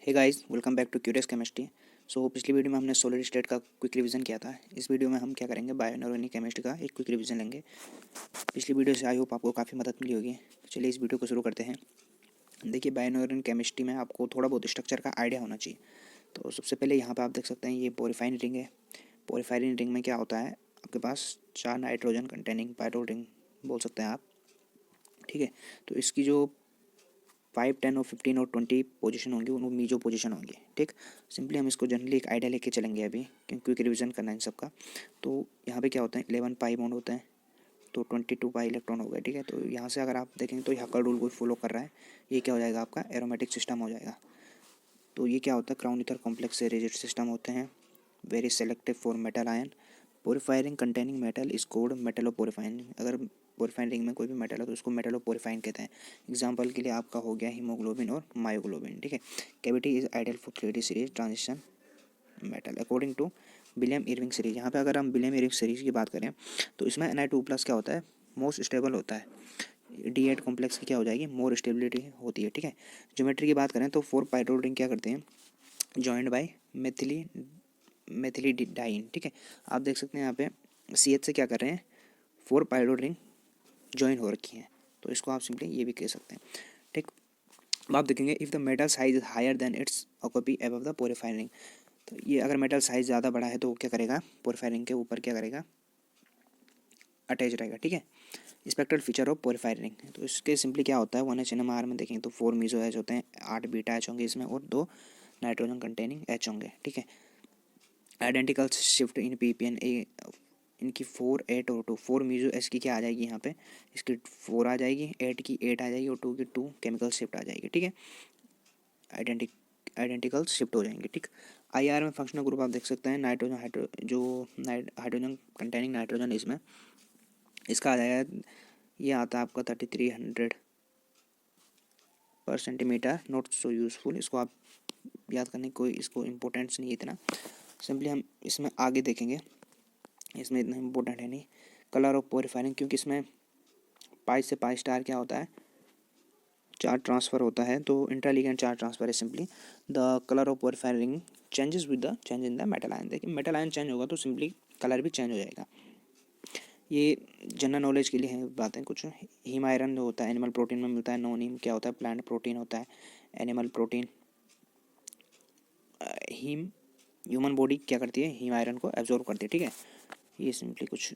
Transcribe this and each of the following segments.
Hey guys, welcome back to Curious Chemistry. So पिछली video में हमने सॉलिड स्टेट का क्विक रिवीजन किया था। इस वीडियो में हम क्या करेंगे, बायो इनऑर्गेनिक केमिस्ट्री का एक क्विक रिवीजन लेंगे। पिछली वीडियो से आई होप आपको काफ़ी मदद मिली होगी। तो चलिए इस वीडियो को शुरू करते हैं। देखिए, बायो इनऑर्गेनिक केमिस्ट्री में आपको थोड़ा बहुत स्ट्रक्चर का आइडिया होना चाहिए। तो सबसे पहले यहाँ पर आप देख सकते हैं ये पोरीफाइन रिंग है। पोरीफाइन रिंग में क्या होता है, आपके पास 4 नाइट्रोजन कंटेनिंग पायरो रिंग बोल सकते हैं आप। ठीक है, तो इसकी जो 5, 10 और 15 और 20 पोजीशन होंगी वो मीजो पोजीशन होंगी। ठीक, सिंपली हम इसको जनरली एक आइडिया लेके चलेंगे अभी, क्योंकि क्विक रिवीजन करना है इन सबका। तो यहाँ पे क्या होता है, 11 पाई बॉन्ड होते हैं, तो 22 पाई इलेक्ट्रॉन हो गए। ठीक है, तो यहाँ से अगर आप देखेंगे तो हक्कर रूल को फॉलो कर रहा है। ये क्या हो जाएगा, आपका एरोमेटिक सिस्टम हो जाएगा। तो ये क्या होता है, क्राउन ईथर कॉम्प्लेक्स से रिजिड सिस्टम होते हैं, very selective for metal ion. Porphyrin containing metal is called metalloporphyrin. अगर पोरीफाइन रिंग में कोई भी मेटल है तो उसको मेटलोपोरीफाइन कहते हैं। एग्जांपल के लिए आपका हो गया हीमोग्लोबिन और मायोग्लोबिन। ठीक है, cavity is ideal for 3D series transition metal according to William Irving series. यहाँ पे अगर हम विलियम इरविंग सीरीज की बात करें तो इसमें Na2+ क्या होता है, मोस्ट स्टेबल होता है। D8 कॉम्प्लेक्स की क्या हो जाएगी, मोर स्टेबिलिटी होती है। ठीक है, ज्योमेट्री की बात करें तो 4 पाइरोड रिंग क्या करते हैं, जॉइंड बाय मेथिलीडाइन। ठीक है, आप देख सकते हैं यहाँ पे CH से क्या कर रहे हैं, 4 पाइरोड रिंग ज्वाइन हो रखी हैं। तो इसको आप सिंपली ये भी कह सकते हैं। ठीक, अब आप देखेंगे if the metal size is higher then its occupy above the porphyrin ring. तो ये अगर मेटल साइज ज़्यादा बड़ा है तो वो क्या करेगा, पोरीफाइन रिंग के ऊपर क्या करेगा, अटैच रहेगा। ठीक है, स्पेक्ट्रल फीचर ऑफ पोरीफाइन रिंग। तो इसके सिंपली क्या होता है, 1H NMR में देखेंगे तो 4 मीजो एच होते हैं, 8 बीटा एच होंगे इसमें और 2 नाइट्रोजन कंटेनिंग एच होंगे। ठीक है, आइडेंटिकल शिफ्ट इन PPN इनकी 4, 8 और 2। 4 मीजो एच की क्या आ जाएगी यहाँ पे, इसकी 4 आ जाएगी, 8 की 8 आ जाएगी और 2 की 2 केमिकल शिफ्ट आ जाएगी। ठीक है, आइडेंटिकल शिफ्ट हो जाएंगे। ठीक, IR में फंक्शनल ग्रुप आप देख सकते हैं, नाइट्रोजन हाइड्रोजन कंटेनिंग नाइट्रोजन इसमें इसका आ जाएगा, ये आता है आपका 3300 पर सेंटीमीटर, नॉट सो यूजफुल। इसको आप याद करने की कोई इसको इम्पोर्टेंस नहीं है इतना, सिंपली हम इसमें आगे देखेंगे, इसमें इतना इम्पोर्टेंट है नहीं। कलर ऑफ पोरीफायरिंग, क्योंकि इसमें पाई से पाई स्टार क्या होता है, चार्ज ट्रांसफ़र होता है, तो इंटरलीगेंट चार्ज ट्रांसफ़र है। Simply the colour of porphyrin changes with the change in the metal ion. देखिए, मेटल आयन चेंज होगा तो सिंपली कलर भी चेंज हो जाएगा। ये जनरल नॉलेज के लिए है बातें कुछ। हीम आयरन जो होता है एनिमल प्रोटीन में मिलता है, नॉन हीम क्या होता है, प्लांट प्रोटीन होता है। Animal protein, haem human body क्या करती है, हीम आयरन को एब्जॉर्ब करती है। ठीक है, ये सिंपली कुछ।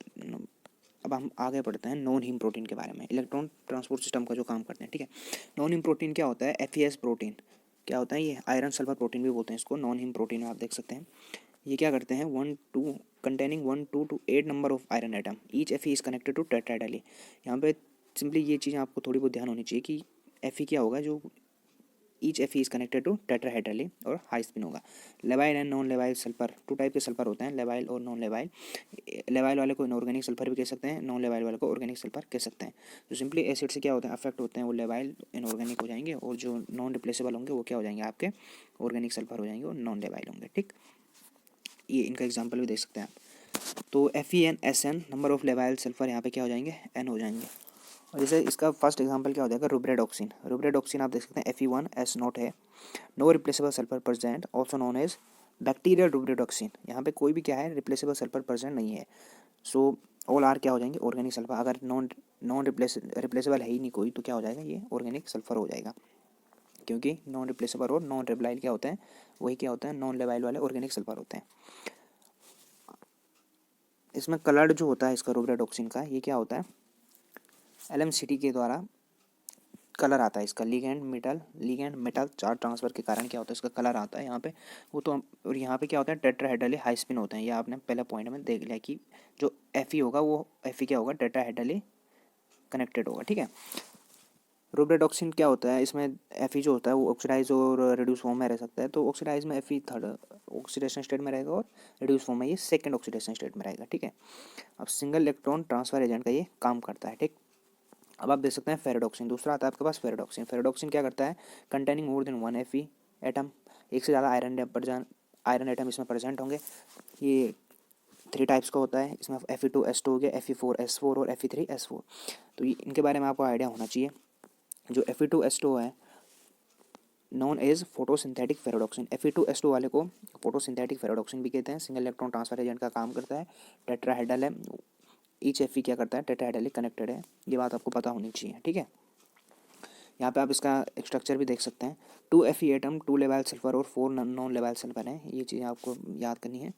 अब हम आगे पढ़ते हैं नॉन हीम प्रोटीन के बारे में, इलेक्ट्रॉन ट्रांसपोर्ट सिस्टम का जो काम करते हैं। ठीक है, नॉन हीम प्रोटीन क्या होता है, FeS प्रोटीन क्या होता है, ये आयरन सल्फर प्रोटीन भी बोलते हैं इसको। नॉन हीम प्रोटीन में आप देख सकते हैं ये क्या करते हैं, 1 2 containing 1 2 to 8 number of iron atom, each Fe is connected to tetrahedrally. यहाँ पे सिंपली ये चीज़ आपको थोड़ी बहुत ध्यान होनी चाहिए कि Fe क्या होगा, जो each Fe is connected to tetrahedrally और हाई स्पिन होगा। लेवाइल एंड नॉन लेवाइल सल्फर, 2 टाइप के सल्फर होते हैं, लेवाइल और नॉन लेवाइल। लेवाइल वाले को इनऑर्गेनिक सल्फर भी कह सकते हैं, नॉन लेवाइल वाले को ऑर्गेनिक सल्फर कह सकते हैं। तो सिंपली एसिड से क्या होता है, अफेक्ट होते हैं, वो लेवाइल इनऑर्गेनिक हो जाएंगे, और जो नॉन रिप्लेसेबल होंगे वो क्या हो जाएंगे, आपके ऑर्गेनिक सल्फर हो जाएंगे और नॉन लेवाइल होंगे। ठीक, ये इनका एग्जाम्पल भी देख सकते हैं आप। तो FeNSN नंबर ऑफ लेवाइल सल्फर यहाँ पे क्या हो जाएंगे, N हो जाएंगे। और जैसे इसका फर्स्ट एग्जांपल क्या हो जाएगा, रुब्रेडॉक्सिन। रुब्रेडॉक्सिन आप देख सकते हैं Fe1S0 है, no replaceable sulphur present, also known as bacterial rubredoxin. यहाँ पे कोई भी क्या है, रिप्लेसेबल सल्फर प्रेजेंट नहीं है। सो ऑल आर क्या हो जाएंगे, ऑर्गेनिक सल्फर। अगर नॉन रिप्लेसेबल है ही नहीं कोई तो क्या हो जाएगा, ये ऑर्गेनिक सल्फर हो जाएगा, क्योंकि नॉन रिप्लेसेबल और नॉन लेवाइल क्या होते हैं, वही क्या होता है, नॉन लेवाइल वाले ऑर्गेनिक सल्फर होते हैं। इसमें कलर्ड जो होता है इसका रुब्रेडॉक्सिन का, ये क्या होता है, LMCT के द्वारा कलर आता है इसका। लिगेंड मेटल चार्ज ट्रांसफर के कारण क्या होता है, इसका कलर आता है यहाँ पे। वो तो और यहाँ पे क्या होता है, टेट्राहेड्रली हाई स्पिन होते हैं। ये आपने पहले पॉइंट में देख लिया कि जो Fe होगा वो Fe क्या होगा, टेट्राहेड्रली कनेक्टेड होगा। ठीक है, रुब्रेडॉक्सिन क्या होता है, इसमें Fe जो होता है वो ऑक्सीडाइज और रिड्यूस फॉर्म में रह सकता है। तो ऑक्सीडाइज में Fe थर्ड ऑक्सीडेशन स्टेट में रहेगा और रिड्यूस फॉर्म में ये सेकेंड ऑक्सीडेशन स्टेट में रहेगा। ठीक है, अब सिंगल इलेक्ट्रॉन ट्रांसफर एजेंट का ये काम करता है। ठीक, अब आप देख सकते हैं फेरेडॉक्सिन, दूसरा आता है आपके पास फेरेडॉक्सिन। फेरेडॉक्सिन क्या करता है, containing more than 1 Fe atom, एक से ज़्यादा आयरन एटम इसमें प्रेजेंट होंगे। ये 3 टाइप्स का होता है, इसमें Fe2S2 हो गया, Fe4S4 और Fe3S4। तो ये इनके बारे में आपको आइडिया होना चाहिए। जो Fe2S2 है नॉन एज फोटोसिंथेटिक फेरोडॉक्सिन। Fe2S2 वाले को फोटोसिंथेटिक फेरोडॉक्सिन भी कहते हैं। सिंगल इलेक्ट्रॉन ट्रांसफर एजेंट का काम करता है, टेट्राहेड्रल है, ईच Fe क्या करता है, टेट्राहेड्रली कनेक्टेड है। ये बात आपको पता होनी चाहिए, ठीक है। यहाँ पे आप इसका स्ट्रक्चर भी देख सकते हैं। 2 Fe एटम, 2 लेवल सल्फर और 4 नॉन लेवल सल्फर है। ये चीज़ें आपको याद करनी है।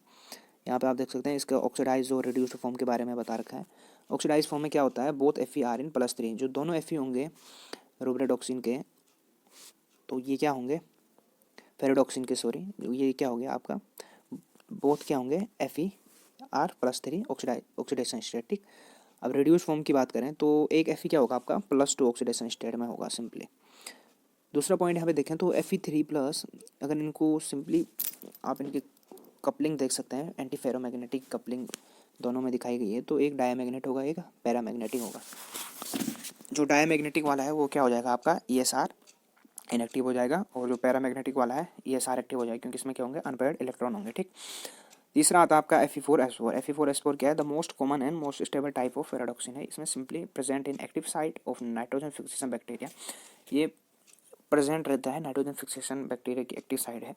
यहाँ पे आप देख सकते हैं इसका ऑक्सीडाइज और रिड्यूस्ड फॉर्म के बारे में बता रखा है। ऑक्सीडाइज फॉर्म में क्या होता है, बोथ Fe आर इन +3, जो दोनं Fe होंगे रुब्रेडॉक्सिन के, तो ये क्या होंगे, फेरोडॉक्सिन के, सॉरी, ये क्या हो गया आपका, बोथ क्या होंगे, Fe आर +3 ऑक्सीडेशन स्टेट, ठीक। अब रिड्यूस फॉर्म की बात करें तो एक Fe क्या होगा आपका +2 ऑक्सीडेशन स्टेट में होगा सिंपली। दूसरा पॉइंट यहाँ पे देखें तो Fe3+, अगर इनको सिंपली आप इनकी कपलिंग देख सकते हैं, एंटी फेरोमैग्नेटिक कपलिंग दोनों में दिखाई गई है। तो एक डायमैग्नेट होगा, एक पैरामैग्नेटिक होगा। जो डायमैग्नेटिक वाला है वो क्या हो जाएगा आपका ESR इनएक्टिव हो जाएगा, और जो पैरामैग्नेटिक वाला है ESR एक्टिव हो जाएगा, क्योंकि इसमें क्या होंगे, अनपेयर्ड इलेक्ट्रॉन होंगे, ठीक। तीसरा आता है आपका Fe4S4। Fe4S4 क्या है, the most common and most stable type of ferredoxin है। इसमें simply present in active site of nitrogen fixation bacteria. ये प्रेजेंट रहता है, नाइट्रोजन फिक्सेशन बैक्टीरिया की एक्टिव साइट है,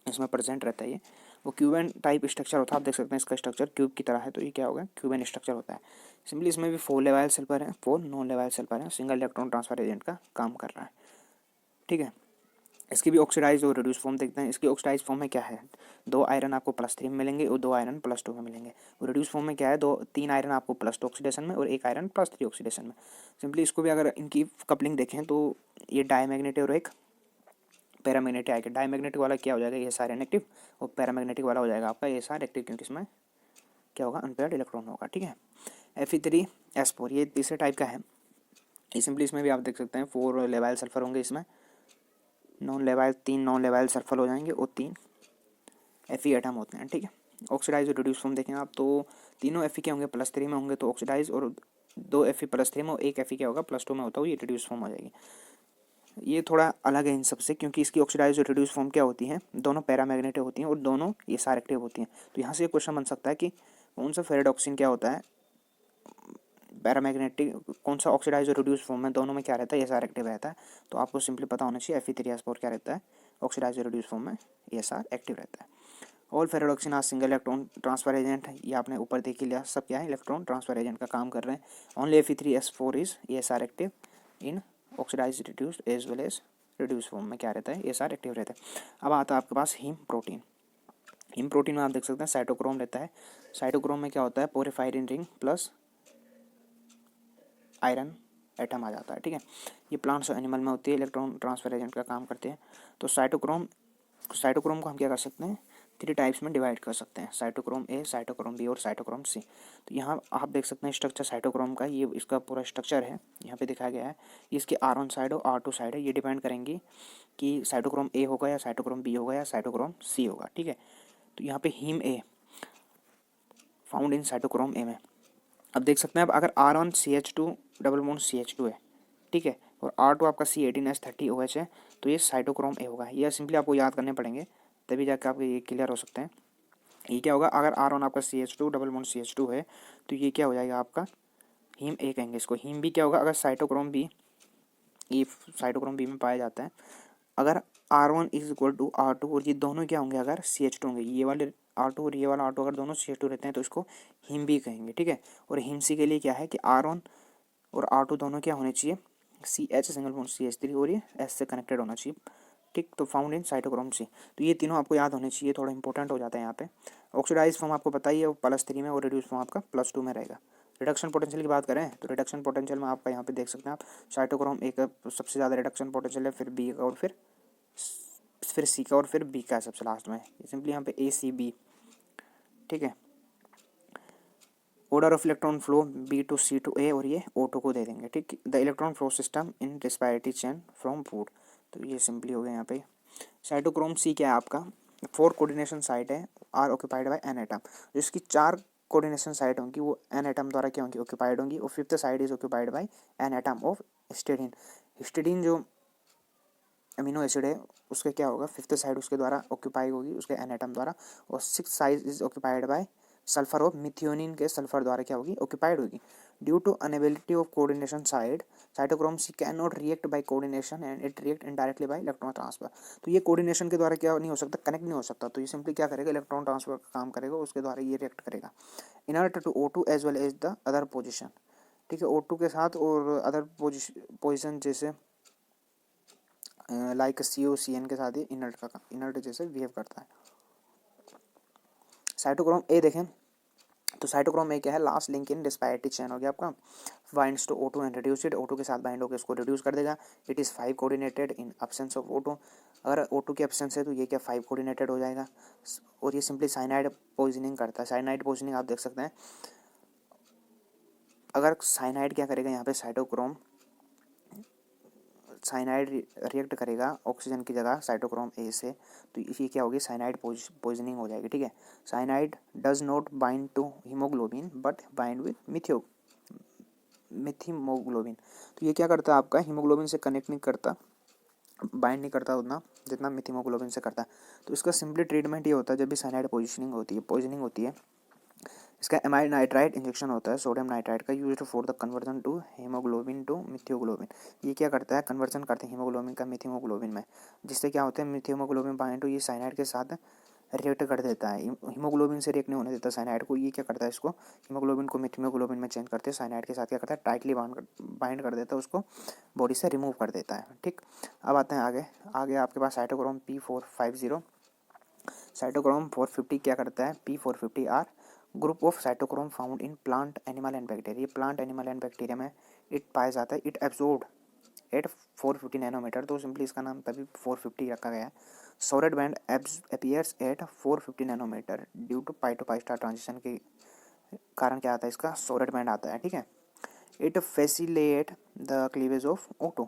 इसमें प्रेजेंट रहता है। ये वो क्यूबन टाइप स्ट्रक्चर होता है, आप देख सकते हैं इसका स्ट्रक्चर क्यूब की तरह है, तो ये क्या होगा, क्यूबन स्ट्रक्चर होता है। सिंपली इसमें भी 4 लेवल सल्फर है, 4 नॉन लेवल सल्फर है, सिंगल इलेक्ट्रॉन ट्रांसफर एजेंट का काम कर रहा है, ठीक है। इसकी भी ऑक्सीडाइज और रिड्यूस फॉर्म देखते हैं। इसकी ऑक्सीडाइज फॉर्म में क्या है, 2 आयरन आपको +3 में मिलेंगे और 2 आयरन +2 में मिलेंगे। और रिड्यूस फॉर्म में क्या है, 3 आयरन आपको +2 ऑक्सीडेशन में और 1 आयरन +3 ऑक्सीडेशन में। सिंपली इसको भी अगर इनकी कपलिंग देखें तो ये डायमैग्नेटिक और एक पैरामैग्नेटिक आएगा। डायमैग्नेटिक वाला क्या हो जाएगा, ये सारे इनएक्टिव, और पैरामैग्नेटिक वाला हो जाएगा आपका ये सारे एक्टिव, क्योंकि इसमें क्या होगा, अनपेयर्ड इलेक्ट्रॉन होगा, ठीक है। Fe3S4 ये तीसरे टाइप का है। ये सिंपली इसमें भी आप देख सकते हैं 4 लेवल सल्फर होंगे, इसमें 3 नॉन लेवल सल्फर हो जाएंगे और 3 Fe एटम होते हैं, ठीक है। ऑक्सीडाइज और रिड्यूस फॉर्म देखें आप तो तीनों Fe के होंगे +3 में होंगे, तो ऑक्सीडाइज, और 2 Fe +3 में और 1 Fe क्या होगा +2 में होता है, ये रिड्यूस फॉर्म हो जाएगी। ये थोड़ा अलग है इन सबसे, क्योंकि इसकी ऑक्सीडाइज और रिड्यूस फॉर्म क्या होती है, दोनों पैरामैग्नेटिक होती हैं और दोनों ये सार एक्टिव होती हैं। तो यहाँ से क्वेश्चन बन सकता है कि कौन सा फेरोडॉक्सिन क्या होता है, पैरामैग्नेटिक, कौन सा ऑक्सीडाइज और रिड्यूस फॉर्म में, दोनों में क्या रहता है, ये सार एक्टिव रहता है। तो आपको सिंपली पता होना चाहिए Fe3S4 क्या रहता है, ऑक्सीडाइज और रिड्यूस फॉर्म में ये सार एक्टिव रहता है। ऑल फेरोडॉक्सिन आज सिंगल इलेक्ट्रॉन ट्रांसफर एजेंट है, ये आपने ऊपर देख ही लिया, सब क्या है, इलेक्ट्रॉन ट्रांसफर एजेंट का काम कर रहे हैं। Only Fe3S4 is ESR active in oxidise reduce as well as reduce form में क्या रहता है, ESR एक्टिव रहता है। अब आता है आपके पास हीम प्रोटीन। हीम प्रोटीन में आप देख सकते हैं साइटोक्रोम रहता है। साइटोक्रोम में क्या होता है, पोरिफायरिन रिंग प्लस आयरन एटम आ जाता है, ठीक है। ये प्लांट्स और एनिमल में होती है, इलेक्ट्रॉन ट्रांसफर एजेंट का काम करते हैं। तो साइटोक्रोम को हम क्या कर सकते हैं, 3 टाइप्स में डिवाइड कर सकते हैं, साइटोक्रोम ए, साइटोक्रोम बी और साइटोक्रोम सी। तो यहाँ आप देख सकते हैं स्ट्रक्चर साइटोक्रोम का, ये इसका पूरा स्ट्रक्चर है, यहाँ पे दिखाया गया है। इसकी R1 साइड और R2 साइड है, ये डिपेंड करेंगी कि साइटोक्रोम ए होगा या साइटोक्रोम बी होगा या साइटोक्रोम सी होगा, ठीक है। तो यहाँ पे haem A found in cytochrome A में। अब देख सकते हैं, अब अगर R1 CH2 double bond CH2 है, ठीक है, और R2 आपका C18H30OH है, तो ये साइटोक्रोम ए होगा। ये सिंपली आपको याद करने पड़ेंगे, तभी जाकर आपके ये क्लियर हो सकते हैं। ये क्या होगा, अगर R1 आपका CH2 डबल बॉन्ड CH2 है, तो ये क्या हो जाएगा आपका हीम ए कहेंगे इसको। हीम बी क्या होगा, अगर साइटोक्रोम बी, ये साइटोक्रोम बी में पाया जाता है। अगर R1 is equal to R2 और ये दोनों क्या होंगे, अगर CH2 होंगे, ये वाले R2 और ये वाला R2 अगर दोनों CH2 रहते हैं, तो इसको हीम बी कहेंगे, ठीक है। और हीम सी के लिए क्या है कि R1 और R2 दोनों क्या होने चाहिए, CH सिंगल बॉन्ड CH3 और ये S से कनेक्टेड होना चाहिए, ठीक। तो फाउंड इन साइटोक्रोम सी, तो ये तीनों आपको याद होने चाहिए, थोड़ा इंपॉर्टेंट हो जाता है यहाँ पे। ऑक्सीडाइज फॉर्म आपको पता ही है, वो +3 में, और रिड्यूस फॉर्म आपका +2 में रहेगा। रिडक्शन पोटेंशियल की बात करें तो रिडक्शन पोटेंशियल में आपका यहाँ पे देख सकते हैं आप, साइटोक्रोम ए का सबसे ज़्यादा रिडक्शन पोटेंशियल है, फिर बी का, और फिर सी का, और फिर बी का सबसे लास्ट में। सिंपली यहाँ पे ACB, ठीक है। Order of electron flow B to C to A, और ये O2 को दे देंगे, ठीक। The electron flow system in respiratory chain from food, तो ये सिंपली हो गया यहाँ पे। साइटोक्रोम सी क्या है आपका, 4 कोऑर्डिनेशन साइट है, are occupied by N atom. जिसकी 4 कोऑर्डिनेशन साइट होंगी वो एन एटम द्वारा क्या होंगी, ऑक्यूपाइड होंगी, और 5th side is occupied by N atom of histidine. Histidine जो अमीनो एसिड है उसके क्या होगा, 5th साइड उसके द्वारा ऑक्यूपाई होगी, उसके एन एटम द्वारा। और 6th side is occupied by sulphur of methionine के सल्फर द्वारा क्या होगी, ऑक्यूपाइड होगी। Due to inability of coordination side cytochrome c can not react by coordination and it react indirectly by electron transfer. तो ये coordination के द्वारा क्या नहीं हो सकता, कनेक्ट नहीं हो सकता, तो ये सिंपली क्या करेगा, इलेक्ट्रॉन ट्रांसफर का काम करेगा, उसके द्वारा ये रिएक्ट करेगा। Inert to O2 as well as the other position, ठीक है, O2 के साथ और अदर पोजिशन जैसे लाइक COCN के साथ ही इनर्ट जैसे बिहेव करता है। साइटोक्रोम ए देखें तो साइटोक्रोम ए क्या है, last link in disparity chain हो गया आपका, binds to O2 and reduce it, O2 के साथ बाइंड होकर इसको रिड्यूस कर देगा। It is 5 coordinated in absence of O2, अगर O2 की एब्सेंस है तो ये क्या 5 कोऑर्डिनेटेड हो जाएगा। और ये सिंपली साइनाइड पॉइजनिंग करता है। साइनाइड पॉइजनिंग आप देख सकते हैं, अगर साइनाइड क्या करेगा यहाँ पे, साइनाइड रिएक्ट करेगा ऑक्सीजन की जगह साइटोक्रोम ए से, तो ये क्या होगी, साइनाइड पॉइजनिंग हो जाएगी, ठीक है। Cyanide does not bind to haemoglobin but bind with methaemoglobin. तो ये क्या करता है आपका, हीमोग्लोबिन से कनेक्ट नहीं करता, बाइंड नहीं करता उतना जितना मिथिमोग्लोबिन से करता है। तो इसका सिंपली ट्रीटमेंट ये होता है, जब भी साइनाइड पॉइजनिंग होती है, इसका एमाइड नाइट्राइड इंजेक्शन होता है, सोडियम नाइट्राइड का, used for the conversion to haemoglobin to methaemoglobin. ये क्या करता है, कन्वर्जन करते हैं हीमोग्लोबिन का मिथियोग्लोबिन में, जिससे क्या होता है, मिथियोग्लोबिन बाइंड टू ये साइनाइड के साथ रिएक्ट कर देता है, हीमोग्लोबिन से रिएक्ट नहीं होने देता साइनाइड को। ये क्या करता है, इसको हीमोग्लोबिन को मिथियोग्लोबिन में चेंज करते हैं, साइनाइड के साथ क्या करता है, टाइटली बाइंड कर देता है, उसको बॉडी से रिमूव कर देता है, ठीक। अब आते हैं आगे आपके पास साइटोक्रोम P450। साइटोक्रोम 450 क्या करता है, P450R group of cytochrome found in plant animal and bacteria. Plant animal and bacteria में इट पाया जाता है। इट एब्जॉर्ब एट 450 नैनोमीटर, तो सिंपली इसका नाम तभी 450 रखा गया है। Solid band appears at 450 nanometre due to pi to pi star transition के कारण क्या आता है, इसका सॉलिड बैंड आता है, ठीक है। It facilitate the cleavage of O2,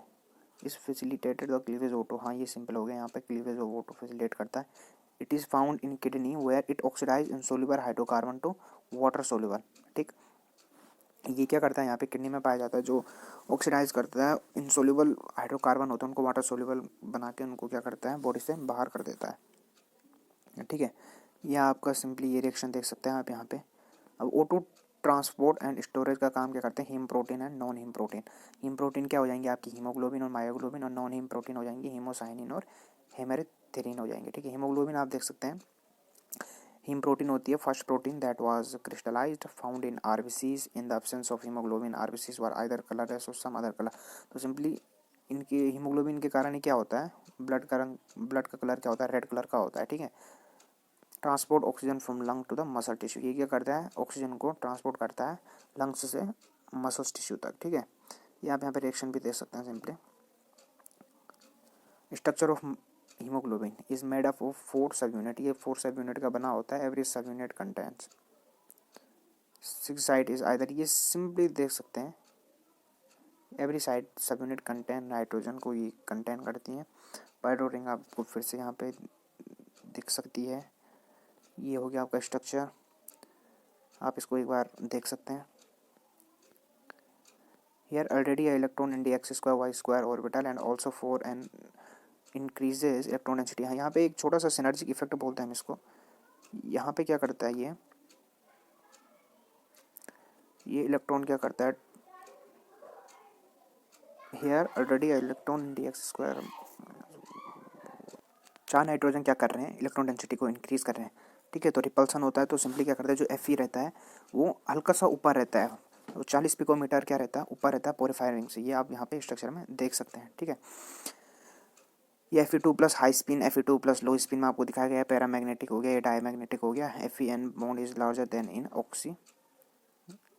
इस फैसिलिटेटेड द क्लीवेज O2, हाँ ये सिंपल हो गया, यहाँ पे क्लीवेज ऑफ O2 फैसिलिटेट करता है। It is found in kidney where it oxidise insoluble hydrocarbon to water soluble, ठीक। ये क्या करता है, यहाँ पे किडनी में पाया जाता है, जो ऑक्सीडाइज करता है इनसोल्युबल हाइड्रोकार्बन होते हैं, उनको वाटर सोल्युबल बना के उनको क्या करता है, बॉडी से बाहर कर देता है, ठीक है। यह आपका सिंपली ये रिएक्शन देख सकते हैं आप यहाँ पे। अब O2 ट्रांसपोर्ट एंड स्टोरेज का काम क्या करते हैं, haem protein and non haem protein. Haem protein क्या हो जाएंगे आपकी, हीमोग्लोबिन और मायोग्लोबिन, और नॉन हीम प्रोटीन हो जाएंगे हीमोसाइनिन और हेमेरिथ्रिन हो जाएंगे, ठीक है। हीमोग्लोबिन आप देख सकते हैं, हीम प्रोटीन होती है first protein that was crystallised found in RBCs in the absence of haemoglobin. RBCs were either colourless और सम अदर कलर। तो सिंपली इनके हीमोग्लोबिन के कारण ही क्या होता है, ब्लड का कलर क्या होता है, रेड कलर का होता है, ठीक है। Transport oxygen from lung to the muscle tissue, ये क्या करता है, ऑक्सीजन को ट्रांसपोर्ट करता है लंग्स से मसल्स टिश्यू तक, ठीक है। ये आप यहाँ पे रिएक्शन भी देख सकते हैं simply. Structure of haemoglobin is made up of 4 सब यूनिट, ये 4 सब यूनिट का बना होता है। एवरी सब unit contents 6 side is either, ये सिंपली देख सकते हैं, एवरी साइड सब यूनिट कंटेन नाइट्रोजन को ये कंटेन करती हैं। पायरो रिंग आपको फिर से यहाँ पे दिख सकती है। ये हो गया आपका स्ट्रक्चर, आप इसको एक बार देख सकते हैं। Here already a electron in the x square y square orbital and also for an increases electron density। हाँ यहाँ पे एक छोटा सा सिनर्जिक इफेक्ट बोलते हैं हम इसको। यहाँ पे क्या करता है, ये इलेक्ट्रॉन क्या करता है, Here already a electron in the x square, 4 nitrogen क्या कर रहे हैं, इलेक्ट्रॉन डेंसिटी को इंक्रीज कर रहे हैं, ठीक है। तो रिपल्सन होता है, तो सिंपली क्या करता है, जो Fe रहता है वो हल्का सा ऊपर रहता है, तो 40 पिकोमीटर क्या रहता है, ऊपर रहता है पोरीफायर रिंग से। ये आप यहाँ पे स्ट्रक्चर में देख सकते हैं, ठीक है। ये Fe2 plus high spin, Fe2 plus low spin में आपको दिखाया गया है। पैरामैग्नेटिक हो गया, ये डायमैग्नेटिक हो गया। Fe bond is larger then in oxy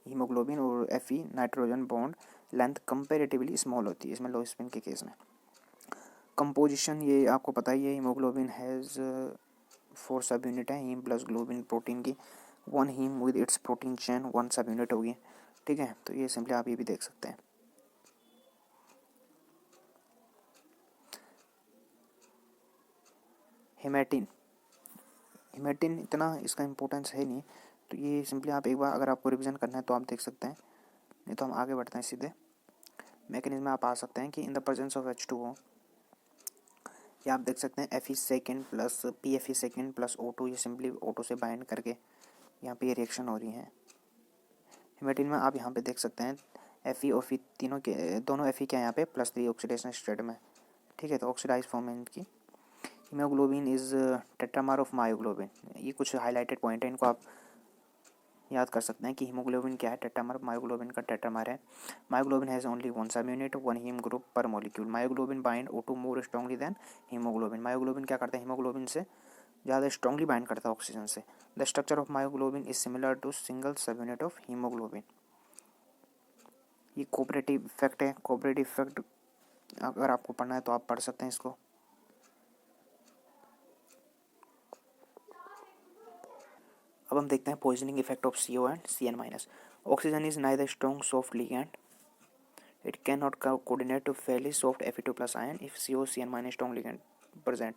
haemoglobin, और Fe nitrogen bond length comparatively small होती है इसमें लो स्पिन के केस में। कंपोजिशन ये आपको पता ही है, हीमोग्लोबिन हैज़ 4 सब यूनिट है, हीम प्लस ग्लोबिन प्रोटीन की, 1 haem with its protein chain 1 सब यूनिट होगी, ठीक है। तो ये सिंपली आप ये भी देख सकते हैं। हेमेटिन इतना इसका इम्पोर्टेंस है नहीं, तो ये सिंपली आप एक बार अगर आपको रिवीजन करना है तो आप देख सकते हैं, नहीं तो हम आगे बढ़ते हैं सीधे। मैकेनिज्म में आप आ सकते हैं कि in the presence of H2O, ये आप देख सकते हैं Fe second plus PFE second plus O2, ये सिंपली O2 से बाइंड करके यहाँ पे ये रिएक्शन हो रही है। हेमेटिन में आप यहाँ पे देख सकते हैं Fe और Fe तीनों के दोनों Fe क्या है यहाँ पे +3 ऑक्सीडेशन स्टेट में, ठीक है। तो ऑक्सीडाइज फॉर्म है इनकी। Haemoglobin is tetramer of myoglobin, ये कुछ हाईलाइटेड पॉइंट है, इनको आप याद कर सकते हैं कि हीमोग्लोबिन क्या है, टेट्रामर, मायोग्लोबिन का टेट्रामर है। Myoglobin has only one subunit, one haem group per molecule. Myoglobin bind O2 more strongly than haemoglobin. Myoglobin क्या करता है, हीमोग्लोबिन से ज़्यादा स्ट्रांगली बाइंड करता है ऑक्सीजन से। The structure of myoglobin is similar to single subunit of haemoglobin. ये cooperative effect है। कोऑपरेटिव इफेक्ट अगर आपको पढ़ना है तो आप पढ़ सकते हैं इसको। अब हम देखते हैं poisoning effect of CO and CN minus. Oxygen is neither strong soft ligand, it can not coordinate to fairly soft Fe2+ ion if CO CN minus strong ligand present.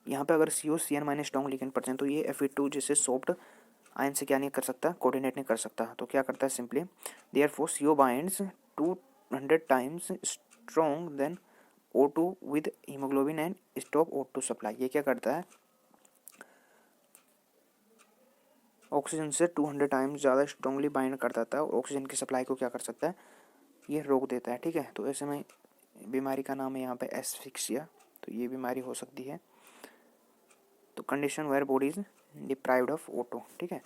यहाँ पे अगर CO CN minus strong ligand present तो ये Fe2 जैसे soft ion से क्या नहीं कर सकता, कोऑर्डिनेट नहीं कर सकता। तो क्या करता है, simply therefore CO binds 200 times strong than O2 with haemoglobin and stop O2 supply. ये क्या करता है, ऑक्सीजन से 200 टाइम्स ज़्यादा स्ट्रांगली बाइंड कर देता है और ऑक्सीजन की सप्लाई को क्या कर सकता है, ये रोक देता है, ठीक है। तो ऐसे में बीमारी का नाम है यहाँ पे एस्फिक्सिया, तो ये बीमारी हो सकती है। तो condition where body is deprived of O2, ठीक है।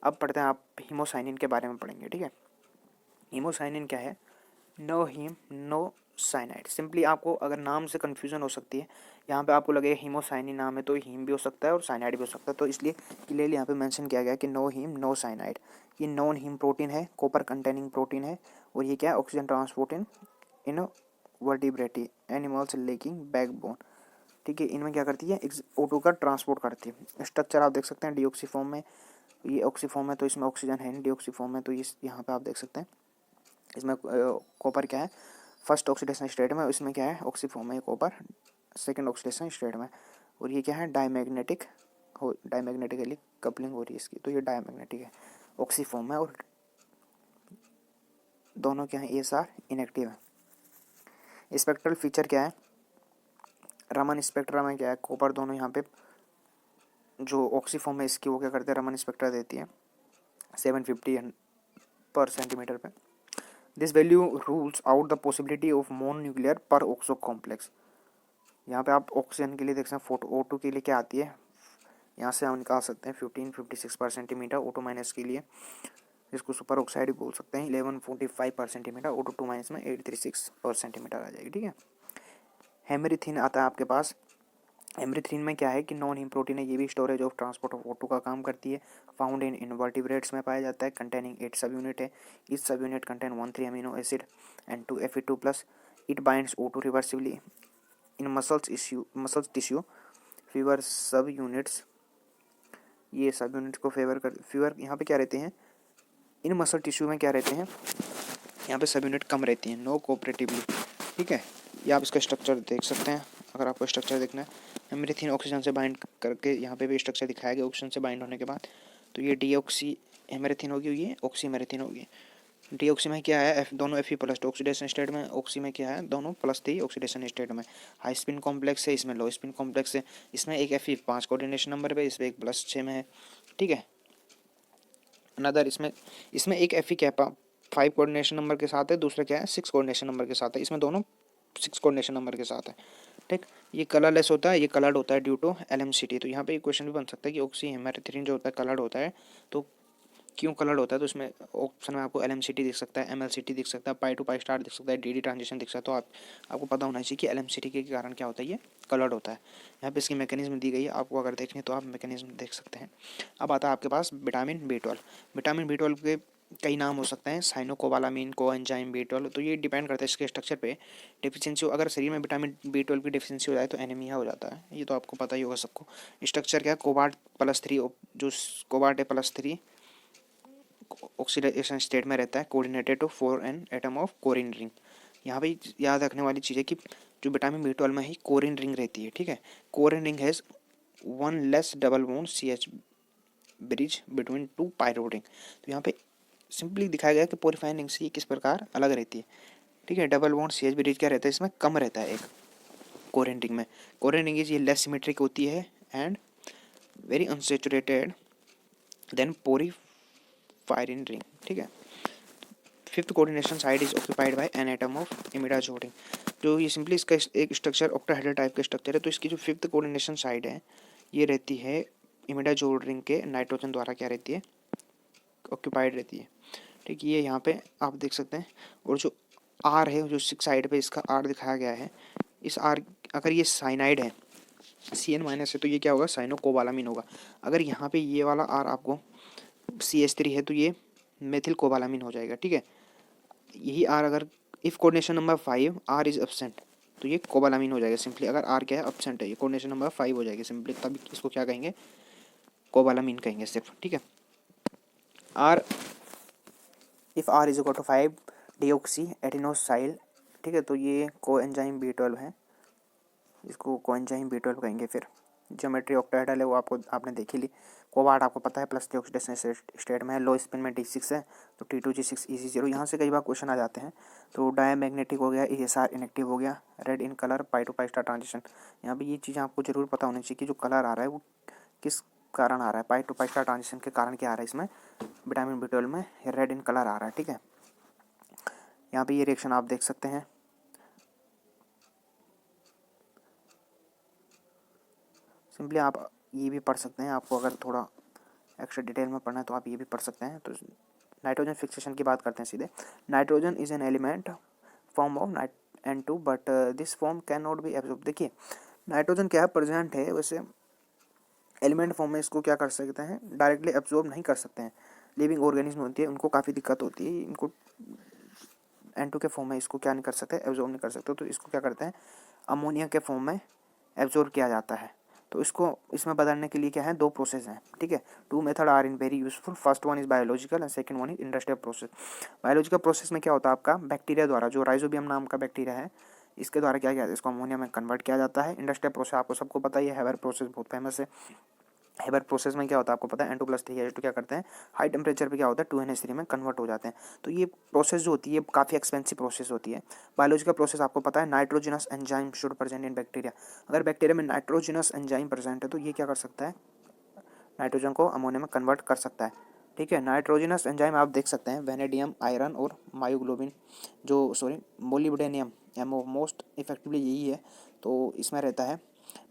अब पढ़ते हैं, आप हीमोसाइनिन के बारे में पढ़ेंगे, ठीक है। हीमोसाइनिन क्या है, no haem no cyanide. Simply आपको अगर नाम से कन्फ्यूजन हो सकती है, यहाँ पे आपको लगे हीमोसाइनिन नाम है तो हीम भी हो सकता है और साइनाइड भी हो सकता है, तो इसलिए क्लियरली यहाँ पे मेंशन किया गया कि नो हीम नो साइनाइड। ये नॉन हीम प्रोटीन है, कॉपर कंटेनिंग प्रोटीन है, और ये क्या है, ऑक्सीजन ट्रांसपोर्टिंग इन वर्टिब्रेटी एनिमल्स लेकिंग बैकबोन, ठीक है। इनमें क्या करती है, O2 का ट्रांसपोर्ट करती है। स्ट्रक्चर आप देख सकते हैं डीऑक्सी फॉर्म में, ये ऑक्सी फॉर्म है तो इसमें ऑक्सीजन है, डीऑक्सी फॉर्म है तो इस यहाँ पे आप देख सकते हैं इसमें कॉपर क्या है फर्स्ट ऑक्सीडेशन स्टेट में, इसमें क्या है ऑक्सी फॉर्म है कॉपर सेकंड ऑक्सीडेशन स्टेट में, और ये क्या है डायमैग्नेटिक हो, डायमैग्नेटिकली कपलिंग हो रही है इसकी, तो ये डायमैग्नेटिक है, ऑक्सी फॉर्म है, और दोनों क्या है ASR इनएक्टिव है। स्पेक्ट्रल फीचर क्या है, रमन स्पेक्ट्रा में क्या है, कॉपर दोनों यहाँ पे जो ऑक्सी फॉर्म है इसकी वो क्या करते हैं, रमन स्पेक्ट्रा देती है 750 पर सेंटीमीटर पे। This value rules out the possibility of mono nuclear पर ऑक्सो कॉम्प्लेक्स। यहाँ पे आप ऑक्सीजन के लिए देख सकते हैं, फोटो O2 के लिए क्या आती है, यहाँ से हम निकाल सकते हैं 1556 पर सेंटीमीटर O2 माइनस के लिए, जिसको सुपर ऑक्साइड भी बोल सकते हैं 1145 पर सेंटीमीटर, O2 माइनस में 836 पर सेंटीमीटर आ जाएगी, ठीक है। हेमरिथिन आता है आपके पास। हेमरिथिन में क्या है कि नॉन हीम प्रोटीन है, ये भी storage of transport of O2 का काम करती है। फाउंड इन इनवर्टिब्रेट्स में पाया जाता है, कंटेनिंग 8 सब यूनिट है। इस सब unit contain 13 amino acid and 2 Fe2+। It binds O2 reversibly in muscles tissue fever सब यूनिट्स। ये सब यूनिट्स को फीवर यहाँ पे क्या रहते हैं, इन मसल टिश्यू में क्या रहते हैं, यहाँ पे सब यूनिट कम रहती हैं, नो कोऑपरेटिवली, ठीक है। ये आप इसका स्ट्रक्चर देख सकते हैं अगर आपको स्ट्रक्चर देखना है। हेमरिथिन ऑक्सीजन से बाइंड करके यहाँ पे भी स्ट्रक्चर दिखाया गया, ऑक्सीजन से बाइंड होने के बाद तो ये डीऑक्सी हेमरिथिन होगी, ये ऑक्सी हेमरिथिन होगी। डीऑक्सी में क्या है, दोनों Fe+ ऑक्सीडेशन स्टेट में, ऑक्सी में क्या है दोनों +3 ऑक्सीडेशन स्टेट में। हाई स्पिन कॉम्प्लेक्स है, इसमें लो स्पिन कॉम्प्लेक्स है। इसमें एक Fe 5 कोऑर्डिनेशन नंबर पे, इसमें एक +6 में है, ठीक है। अनदर इसमें एक Fe क्या है 5 कोऑर्डिनेशन नंबर के साथ है, दूसरा क्या है 6 कोऑर्डिनेशन नंबर के साथ है, इसमें दोनों 6 कोऑर्डिनेशन नंबर के साथ है, ठीक। ये कलरलेस होता है, ये कलर्ड होता है ड्यू टू LMCT। तो यहाँ पे एक क्वेश्चन भी बन सकता है कि ऑक्सी हेमरिथिन जो होता है कलर्ड होता है, तो क्यों कलर्ड होता है, तो इसमें ऑप्शन में आपको LMCT दिख सकता है, MLCT दिख सकता है, पाई टू पाई स्टार दिख सकता है, DD ट्रांजिशन दिख सकता है। तो आपको पता होना चाहिए कि LMCT के कारण क्या होता है, ये कलर्ड होता है। यहाँ पे इसकी मैकेनिज्म दी गई है, आपको अगर देखनी है तो आप मैकेनिज्म देख सकते हैं। अब आता है आपके पास विटामिन B12। विटामिन B12 के कई नाम हो सकते हैं, साइनोकोबालामिन, कोएंजाइम B12, तो ये डिपेंड करता है इसके स्ट्रक्चर पे। डिफिशियंसी अगर शरीर में विटामिन B12 की डिफिशियंसी हो जाए तो एनीमिया हो जाता है, ये तो आपको पता ही होगा सबको। स्ट्रक्चर क्या है, कोबाल्ट+3, जो कोबाल्ट है +3 ऑक्सीडेशन स्टेट में रहता है, coordinated to 4n atom of corrin ring. यहाँ पे याद रखने वाली चीज़ है कि जो विटामिन B12 में ही कोरिन रिंग रहती है, ठीक है। Corrin ring has 1 less double bond CH bridge between 2 pyrrole ring. तो यहाँ पे सिंपली दिखाया गया कि पोरिफाइन रिंग से ये किस प्रकार अलग रहती है, ठीक है। डबल बॉन्ड CH ब्रिज क्या रहता है, इसमें कम रहता है एक कोरिन रिंग में। कोरिन रिंग ये लेस सिमेट्रिक होती है and very unsaturated than porphyrin ring, ठीक है। Fifth coordination side is occupied by N atom of imidazoline. जो ये सिंपली इसका एक स्ट्रक्चर ऑक्टाहेड्रल टाइप का स्ट्रक्चर है। तो इसकी जो फिफ्थ कोऑर्डिनेशन साइड है ये रहती है इमिडाजोलिन के नाइट्रोजन द्वारा क्या रहती है, ऑक्यूपाइड रहती है। ठीक, ये यहाँ पे आप देख सकते हैं। और जो आर है, जो सिक्स साइड पे इसका आर दिखाया गया है, इस आर अगर ये साइनाइड है CN- है तो ये क्या होगा, साइनो कोबालामीन होगा। अगर यहाँ पे ये वाला आर आपको CH3 है तो ये मेथिल कोबालामीन हो जाएगा। ठीक है, यही आर अगर if coordination number 5 are is absent तो ये कोबालामीन हो जाएगा सिंपली। अगर आर क्या है, एब्सेंट है, ये कोऑर्डिनेशन नंबर 5 हो जाएगी सिंपली, तब इसको क्या कहेंगे, कोबालामीन कहेंगे सिर्फ। ठीक है, R if R is equal to 5 deoxy adenosyl. ठीक है, तो ये कोएंजाइम B12 है, इसको कोएंजाइम B12 कहेंगे। फिर ज्योमेट्री ऑक्टाहेड्रल है वो आपने देखी ली। कोबाल्ट आपको पता है +3 ऑक्सीडेशन स्टेट में है, लो स्पिन में D6 है तो T2G6 EC0। यहाँ से कई बार क्वेश्चन आ जाते हैं। तो डायमैग्नेटिक हो गया, ESR इनेक्टिव हो गया, red in colour, pi to pi star transition. यहाँ पे ये चीज़ें आपको जरूर पता होनी चाहिए कि जो कलर आ रहा है वो किस कारण आ रहा है। पाई टू पाई स्टार ट्रांजिशन के कारण क्या आ रहा है, इसमें विटामिन B12 में रेड इन कलर आ रहा है। ठीक है, यहाँ पे ये रिएक्शन आप देख सकते हैं। सिंपली आप ये भी पढ़ सकते हैं, आपको अगर थोड़ा एक्स्ट्रा डिटेल में पढ़ना है तो आप ये भी पढ़ सकते हैं। तो नाइट्रोजन फिक्सेशन की बात करते हैं सीधे। Nitrogen is an element form of N2 but this form can not be absorb. देखिए नाइट्रोजन क्या प्रेजेंट है, वैसे एलिमेंट फॉर्म में इसको क्या कर सकते हैं, डायरेक्टली एब्जॉर्ब नहीं कर सकते हैं। लिविंग ऑर्गेनिज्म होती है उनको काफ़ी दिक्कत होती है, इनको N2 के फॉर्म में इसको क्या नहीं कर सकते, एब्जॉर्ब नहीं कर सकते। तो इसको क्या करते हैं, अमोनिया के फॉर्म में एब्जॉर्ब किया जाता है। तो इसको इसमें बदलने के लिए क्या है, दो प्रोसेस हैं। ठीक है, 2 method are in very useful. First one is biological and second one is industrial process. Biological process में क्या होता है, आपका बैक्टीरिया द्वारा, जो राइजोबियम नाम का बैक्टीरिया है, इसके द्वारा क्या किया जाता है, इसको अमोनिया में कन्वर्ट किया जाता है। इंडस्ट्रियल प्रोसेस आपको सबको पता ही है, हेबर प्रोसेस बहुत फेमस है। हेबर प्रोसेस में क्या होता है आपको पता है, N2+3H2 क्या करते हैं, हाई टेम्परेचर पे क्या होता है 2NH3 में कन्वर्ट हो जाते हैं। तो ये प्रोसेस जो होती है काफ़ी एक्सपेंसिव प्रोसेस होती है। बायोलॉजिकल प्रोसेस आपको पता है, nitrogenous enzyme should present in bacteria. अगर बैक्टीरिया में नाइट्रोजिनस एंजाइम प्रेजेंट है तो ये क्या कर सकता है, नाइट्रोजन को अमोनिया में कन्वर्ट कर सकता है। ठीक है, नाइट्रोजिनस एंजाइम आप देख सकते हैं, वेनेडियम, आयरन और मायोग्लोबिन, जो sorry molybdenum, MO most effectively यही है। तो इसमें रहता है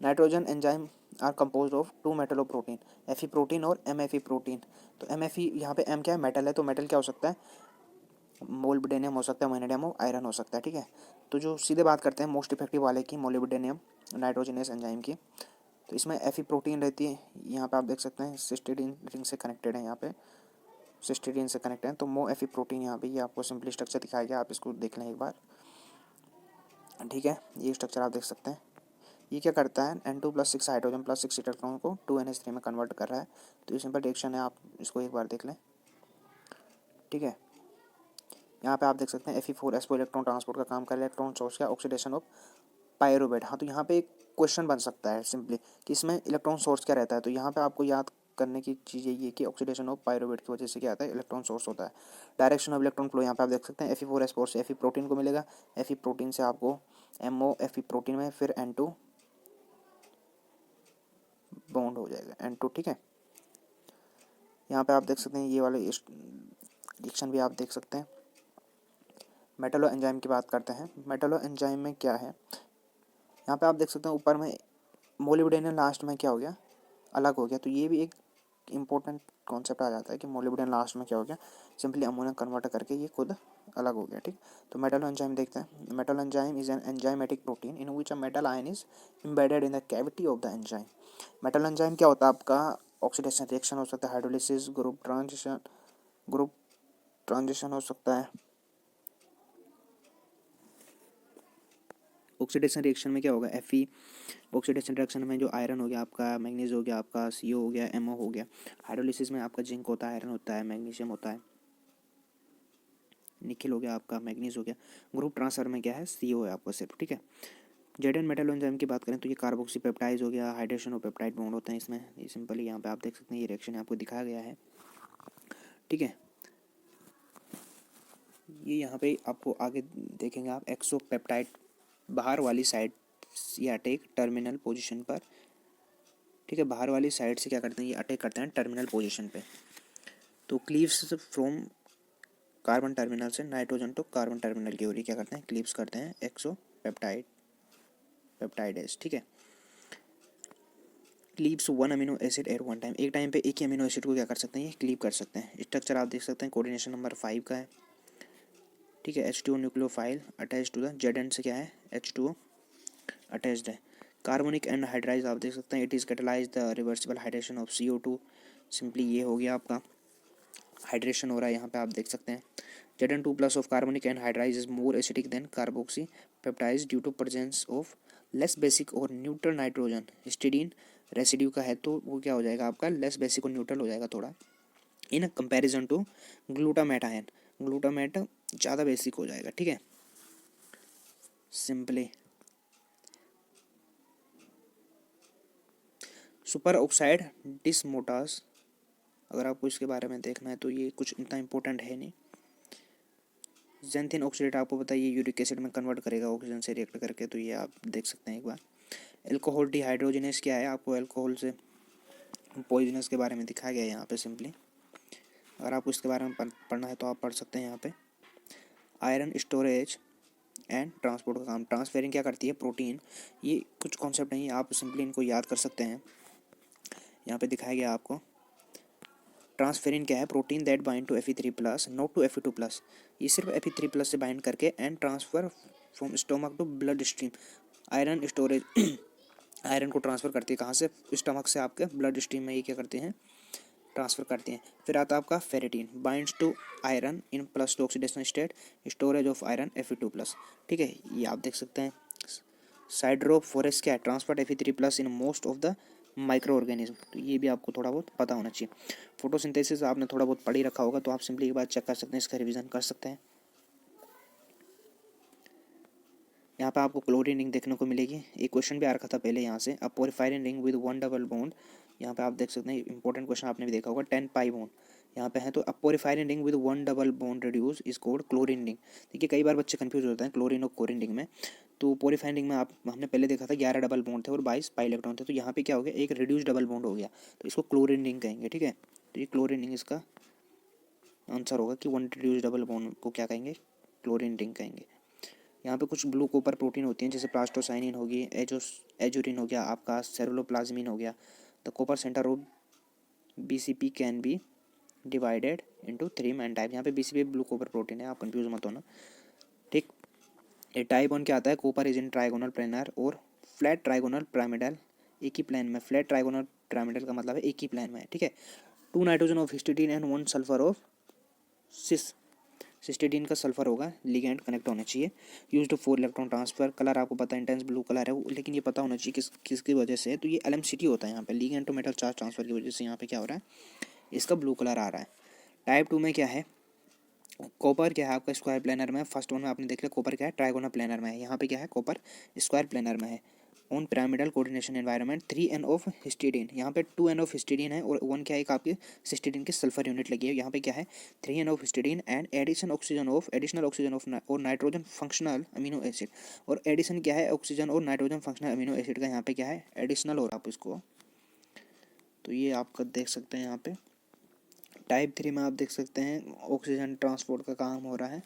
nitrogen enzyme are compose of 2 metal protein, Fe protein और MFE प्रोटीन। तो MFE यहाँ पे M क्या है, मेटल है, तो मेटल क्या हो सकता है, मोलिब्डेनियम हो सकता है, वेनेडियम हो, आयरन हो सकता है। ठीक है, तो जो सीधे बात करते हैं मोस्ट इफेक्टिव वाले की, मोलिब्डेनियम नाइट्रोजिनस एंजाइम की, तो इसमें Fe प्रोटीन रहती है। यहाँ पे आप देख सकते हैं सिस्टीडीन रिंग से कनेक्टेड है, यहाँ पे सिस्टीडीन से कनेक्टेड है। तो Fe प्रोटीन यहाँ पे ये आपको सिंपली स्ट्रक्चर दिखाया गया, आप इसको देख लें एक बार। ठीक है, ये स्ट्रक्चर आप देख सकते हैं। ये क्या करता है, N2+6 हाइड्रोजन +6 इलेक्ट्रॉन को 2NH3 में कन्वर्ट कर रहा है। तो ये सिंपल रिएक्शन है, आप इसको एक बार देख लें। ठीक है, यहाँ पे आप देख सकते हैं Fe4S4 इलेक्ट्रॉन ट्रांसपोर्ट का काम कर रहा है। इलेक्ट्रॉन सोर्स का ऑक्सीडेशन ऑफ पायरुवेट। हाँ, तो यहाँ पे एक क्वेश्चन बन सकता है सिंपली कि इसमें इलेक्ट्रॉन सोर्स क्या रहता है। तो यहाँ पे आपको याद करने की चीज़ ये कि ऑक्सीडेशन ऑफ पायरुवेट की वजह से क्या आता है, इलेक्ट्रॉन सोर्स होता है। डायरेक्शन ऑफ इलेक्ट्रॉन फ्लो यहाँ पे आप देख सकते हैं, Fe4S4 से Fe प्रोटीन को मिलेगा, Fe प्रोटीन से आपको MO Fe प्रोटीन में फिर N2 बॉन्ड हो जाएगा, N2। ठीक है, यहाँ पे आप देख सकते हैं ये वाले रिएक्शन भी आप देख सकते हैं। मेटलो एंजाइम की बात करते हैं। मेटलो एंजाइम में क्या है, यहाँ पे आप देख सकते हैं ऊपर में मोलिब्डेनम, लास्ट में क्या हो गया, अलग हो गया। तो ये भी एक इंपॉर्टेंट कॉन्सेप्ट आ जाता है कि मोलिब्डेनम लास्ट में क्या हो गया, सिंपली अमोनिया कन्वर्ट करके ये खुद अलग हो गया। ठीक, तो मेटल एंजाइम देखते हैं। Metal enzyme is an enzymatic protein in which a metal ion is embedded in the cavity of the enzyme. Metal enzyme क्या होता है, आपका ऑक्सीडेशन रिएक्शन हो सकता है, हाइड्रोलिसिस, ग्रुप ट्रांजिशन हो सकता है। ऑक्सीडेशन रिएक्शन में क्या होगा, Fe ऑक्सीडेशन रिएक्शन में जो आयरन हो गया आपका, मैग्नीज हो गया आपका, CO हो गया, MO हो गया। हाइड्रोलिसिस में आपका जिंक होता है, आयरन होता है, मैग्नीशियम होता है, निकेल हो गया आपका, मैग्नीज हो गया। ग्रुप ट्रांसफर में क्या है, CO है आपका सिर्फ। ठीक है, जेडन मेटल एंजाइम की बात करें तो ये कार्बोक्सी पेप्टाइड हो गया, हाइड्रेशन ऑफ पेप्टाइड बॉन्ड होते हैं इसमें। ये सिंपली यहाँ पे आप देख सकते हैं, ये रिएक्शन आपको दिखाया गया है। ठीक है, ये यहाँ पे आपको आगे देखेंगे आप, एक्सोपेप्टाइड बाहर वाली साइड ये अटैक टर्मिनल पोजीशन पर। ठीक है, बाहर वाली साइड से क्या करते हैं, ये अटैक करते हैं टर्मिनल पोजीशन पे। तो क्लीव्स फ्रॉम कार्बन टर्मिनल से नाइट्रोजन टू कार्बन टर्मिनल की ओर क्या करते हैं, क्लीव्स करते हैं पेप्टाइडेज, ठीक है। Cleaves one amino acid at one time, एक टाइम पे एक ही अमीनो एसिड को क्या कर सकते हैं, ये क्लीव कर सकते हैं। स्ट्रक्चर आप देख सकते हैं कोऑर्डिनेशन नंबर 5 का है, ठीक है। H2O nucleophile attach to the Z end से क्या है, H2O अटैच्ड है। कार्बोनिक एनहाइड्राइड आप देख सकते हैं, it is catalyse the reversible hydration of CO2। Simply ये हो गया आपका, हाइड्रेशन हो रहा है यहाँ पे आप देख सकते हैं। Zn2+ of carbonic anhydride is more acidic than carboxypeptides due to presence of less basic और न्यूट्रल नाइट्रोजन हिस्टिडीन रेसिड्यू का है, तो वो क्या हो जाएगा आपका, लेस बेसिक और न्यूट्रल हो जाएगा थोड़ा, in comparison to glutamate ion. Glutamate ज़्यादा बेसिक हो जाएगा, ठीक है। सिंपली सुपर ऑक्साइड डिसमोटास, अगर आपको इसके बारे में देखना है तो ये कुछ इतना इंपॉर्टेंट है नहीं। जेंथिन ऑक्सीडेट आपको पता है ये यूरिक एसिड में कन्वर्ट करेगा ऑक्सीजन से रिएक्ट करके, तो ये आप देख सकते हैं एक बार। एल्कोहल डिहाइड्रोजिनेस क्या है, आपको एल्कोहल से पॉइजनस के बारे में दिखाया गया है यहाँ पे सिंपली। अगर आपको इसके बारे में पढ़ना है तो आप पढ़ सकते हैं यहाँ पे। आयरन स्टोरेज एंड ट्रांसपोर्ट का काम, ट्रांसफेरिंग क्या करती है, प्रोटीन। ये कुछ कॉन्सेप्ट नहीं है, आप सिंपली इनको याद कर सकते हैं। यहाँ पे दिखाया गया आपको ट्रांसफेरिन क्या है, protein that bind to Fe3+, not to Fe2+। ये सिर्फ Fe3+ से बाइंड करके and transfer from stomach to blood stream. Iron storage iron को ट्रांसफर करती है कहाँ से, स्टमक से आपके ब्लड स्ट्रीम में ये क्या करते हैं, ट्रांसफर करते हैं। फिर आता है आपका ferritin, binds to iron in plus two oxidation state, storage of iron Fe2+, ठीक है। ये आप देख सकते हैं। साइड्रोफोरेस क्या है, transfer Fe3+ in most of the micro organism, तो ये भी आपको थोड़ा बहुत पता होना चाहिए। फोटोसिंथेसिस आपने थोड़ा बहुत पढ़ ही रखा होगा, तो आप सिंपली एक बार चेक कर सकते हैं, इसका रिवीजन कर सकते हैं। यहाँ पे आपको क्लोरीन रिंग देखने को मिलेगी, एक क्वेश्चन भी आ रखा था पहले यहाँ से, a porphyrin ring with one double bond. यहाँ पे आप देख सकते हैं इंपॉर्टेंट क्वेश्चन आपने भी देखा होगा, 10 पाई बॉन्ड यहाँ पे है, तो a porphyrin ring with one double bond reduce is called chlorine ring. देखिए कई बार बच्चे कंफ्यूज होते हैं क्लोरीन और क्लोरीन रिंग में। तो पोरिफायरिन रिंग में आप हमने पहले देखा था 11 डबल बॉन्ड थे और 22 पाई इलेक्ट्रॉन थे, तो यहाँ पे क्या हो गया, एक रिड्यूस डबल बॉन्ड हो गया, तो इसको क्लोरीन रिंग कहेंगे, ठीक है। तो ये क्लोरीन रिंग इसका आंसर होगा कि वन रिड्यूस डबल बॉन्ड को क्या कहेंगे, क्लोरीन रिंग कहेंगे। यहाँ पे कुछ ब्लू कॉपर प्रोटीन होती हैं, जैसे प्लास्टोसाइनिन होगी, एजुरिन हो गया आपका, सेरुलोप्लाज्मिन हो गया। The copper centre of BCP can be divided into 3 main type. यहाँ पे BCP ब्लू कॉपर प्रोटीन है, आप कंफ्यूज मत होना, ठीक। ये टाइप 1 क्या आता है, copper is in trigonal planar और फ्लैट ट्राइगोनल पिरामिडल, एक ही प्लेन में। फ्लैट ट्राइगोनल पिरामिडल का मतलब है एक ही प्लेन में है, ठीक है। 2 nitrogen of histidine and 1 sulphur of cysteine का सल्फर होगा, लिगेंड कनेक्ट होना चाहिए। Used for electron transfer, colour आपको पता है इंटेंस ब्लू कलर है, लेकिन ये पता होना चाहिए किसकी वजह से है, तो ये LMCT होता है यहाँ पे, ligand to metal charge transfer की वजह से यहाँ पे क्या हो रहा है, इसका ब्लू कलर आ रहा है। टाइप 2 में क्या है, कॉपर क्या है आपका स्क्वायर प्लेनर में। फर्स्ट वन में आपने देख लिया कॉपर क्या है, ट्राइगोनल प्लेनर में है, यहाँ पे क्या है, कॉपर स्क्वायर प्लेनर में है। On pyramidal coordination environment 3N of histidine, यहाँ पे 2N ऑफ हिस्टिडीन है और 1 क्या है, एक आपकी सिस्टिडीन की सल्फर यूनिट लगी है। यहाँ पे क्या है, 3N of histidine and additional oxygen of और नाइट्रोजन फंक्शनल अमीनो एसिड, और एडिशन क्या है, ऑक्सीजन और नाइट्रोजन फंक्शनल अमीनो एसिड का यहाँ पे क्या है, एडिशनल हो रहा है आप इसको, तो ये आपका देख सकते हैं यहाँ पे। टाइप 3 में आप देख सकते हैं ऑक्सीजन ट्रांसपोर्ट का काम हो रहा है।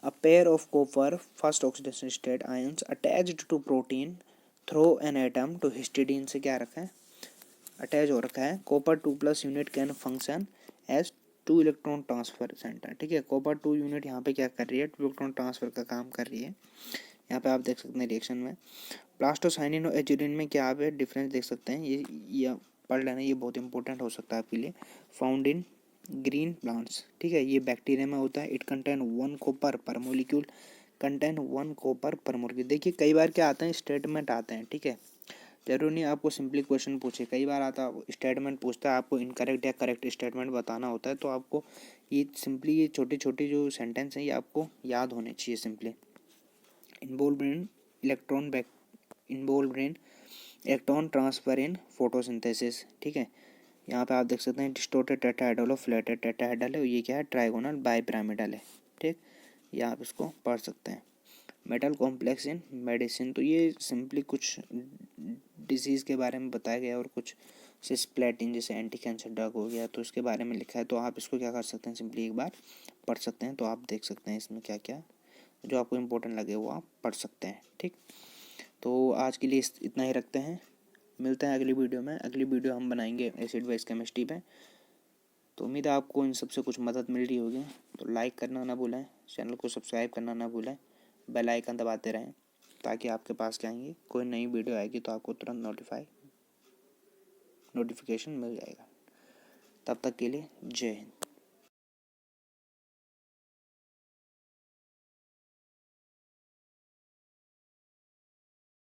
A pair of copper first oxidation state ions attached to protein through an atom to histidine से क्या रखा है, अटैच हो रखा है। Copper 2+ unit can function as 2 electron transfer centre, ठीक है। कॉपर 2 यूनिट यहाँ पे क्या कर रही है, 2 इलेक्ट्रॉन ट्रांसफर का काम कर रही है। यहाँ पे आप देख सकते हैं रिएक्शन में प्लास्टोसाइनिन और एजुरिन में क्या आप डिफरेंस देख सकते हैं, ये पढ़ लेना, ये बहुत इंपॉर्टेंट हो सकता है आपके लिए। फाउंड इन ग्रीन प्लांट्स, ठीक है, ये बैक्टीरिया में होता है। इट कंटेन 1 कॉपर पर मोलिक्यूल, कंटेन 1 कॉपर पर मोलिक्यूल। देखिए कई बार क्या आते हैं, स्टेटमेंट आते हैं, ठीक है, जरूरी नहीं आपको सिंपली क्वेश्चन पूछे, कई बार आता स्टेटमेंट पूछता है, आपको इनकरेक्ट या करेक्ट स्टेटमेंट बताना होता है, तो आपको ये सिंपली ये छोटी छोटी जो सेंटेंस हैं ये आपको याद होने चाहिए simply. Involve in electron transfer in photosynthesis, ठीक है। यहाँ पे आप देख सकते हैं डिस्टोर्टेड टेट्राहेड्रल और फ्लैटेड टेट्राहेड्रल है, ये क्या है, ट्राइगोनल बाइपिरामिडल है, ठीक, ये आप इसको पढ़ सकते हैं। मेटल कॉम्प्लेक्स इन मेडिसिन, तो ये सिंपली कुछ डिजीज़ के बारे में बताया गया और कुछ सिस्प्लेटिन जैसे एंटी कैंसर ड्रग हो गया तो उसके बारे में लिखा है। तो आप इसको क्या कर सकते हैं, सिंपली एक बार पढ़ सकते हैं। तो आप देख सकते हैं इसमें क्या क्या जो आपको इम्पोर्टेंट लगे वो आप पढ़ सकते हैं। ठीक, तो आज के लिए इतना ही रखते हैं। मिलते हैं अगली वीडियो में। अगली वीडियो हम बनाएंगे एसिड बेस केमिस्ट्री पे। तो उम्मीद है आपको इन सबसे कुछ मदद मिल रही होगी। तो लाइक करना ना भूलें, चैनल को सब्सक्राइब करना ना भूलें, बेल आइकन दबाते रहें ताकि आपके पास क्या आएंगे, कोई नई वीडियो आएगी तो आपको तुरंत नोटिफिकेशन मिल जाएगा। तब तक के लिए जय हिंद।